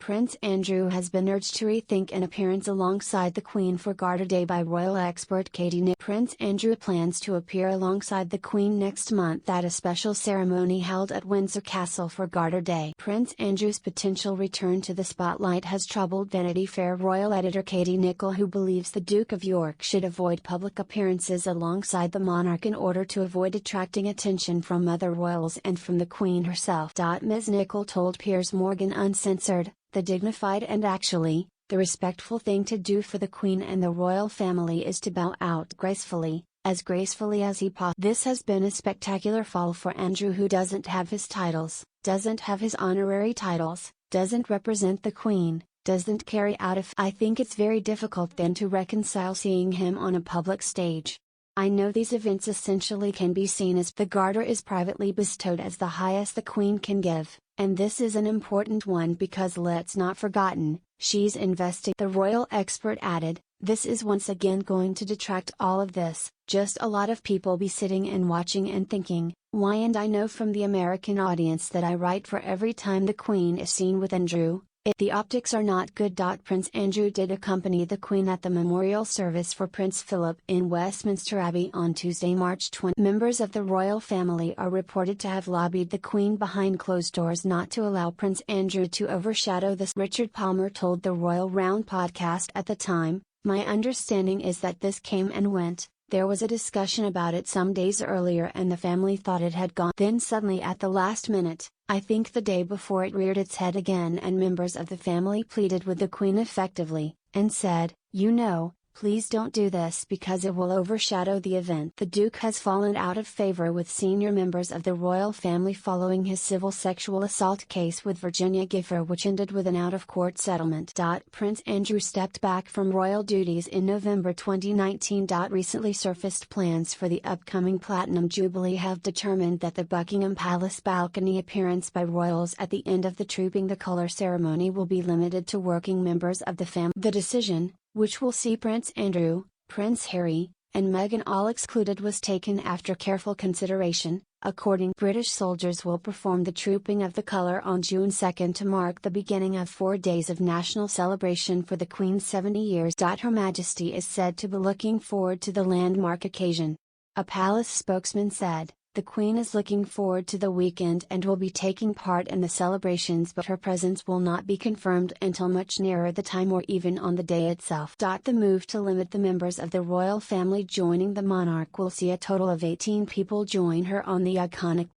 Prince Andrew has been urged to rethink an appearance alongside the Queen for Garter Day by royal expert Katie Nicholls. Prince Andrew plans to appear alongside the Queen next month at a special ceremony held at Windsor Castle for Garter Day. Prince Andrew's potential return to the spotlight has troubled Vanity Fair royal editor Katie Nicholls, who believes the Duke of York should avoid public appearances alongside the monarch in order to avoid attracting attention from other royals and from the Queen herself. Ms. Nicholls told Piers Morgan Uncensored, "The dignified and actually, the respectful thing to do for the Queen and the royal family is to bow out gracefully as he possibly." This has been a spectacular fall for Andrew, who doesn't have his titles, doesn't have his honorary titles, doesn't represent the Queen, doesn't carry out I think it's very difficult then to reconcile seeing him on a public stage. I know these events essentially can be seen as the Garter is privately bestowed as the highest the Queen can give, and this is an important one because let's not forgotten, she's investing. The royal expert added, "This is once again going to detract all of this, just a lot of people be sitting and watching and thinking, why, and I know from the American audience that I write for every time the Queen is seen with Andrew. The optics are not good." Prince Andrew did accompany the Queen at the memorial service for Prince Philip in Westminster Abbey on Tuesday, March 20. Members of the royal family are reported to have lobbied the Queen behind closed doors not to allow Prince Andrew to overshadow this. Richard Palmer told the Royal Round podcast at the time, "My understanding is that this came and went. There was a discussion about it some days earlier and the family thought it had gone. Then suddenly at the last minute, I think the day before, it reared its head again and members of the family pleaded with the Queen effectively, and said, please don't do this because it will overshadow the event." The Duke has fallen out of favor with senior members of the royal family following his civil sexual assault case with Virginia Gifford, which ended with an out-of-court settlement. Prince Andrew stepped back from royal duties in November 2019. Recently surfaced plans for the upcoming Platinum Jubilee have determined that the Buckingham Palace balcony appearance by royals at the end of the Trooping the Colour ceremony will be limited to working members of the family. The decision, which will see Prince Andrew, Prince Harry, and Meghan all excluded, was taken after careful consideration. According, British soldiers will perform the Trooping of the Colour on June 2 to mark the beginning of 4 days of national celebration for the Queen's 70 years. Her Majesty is said to be looking forward to the landmark occasion. A palace spokesman said, "The Queen is looking forward to the weekend and will be taking part in the celebrations, but her presence will not be confirmed until much nearer the time or even on the day itself." The move to limit the members of the royal family joining the monarch will see a total of 18 people join her on the iconic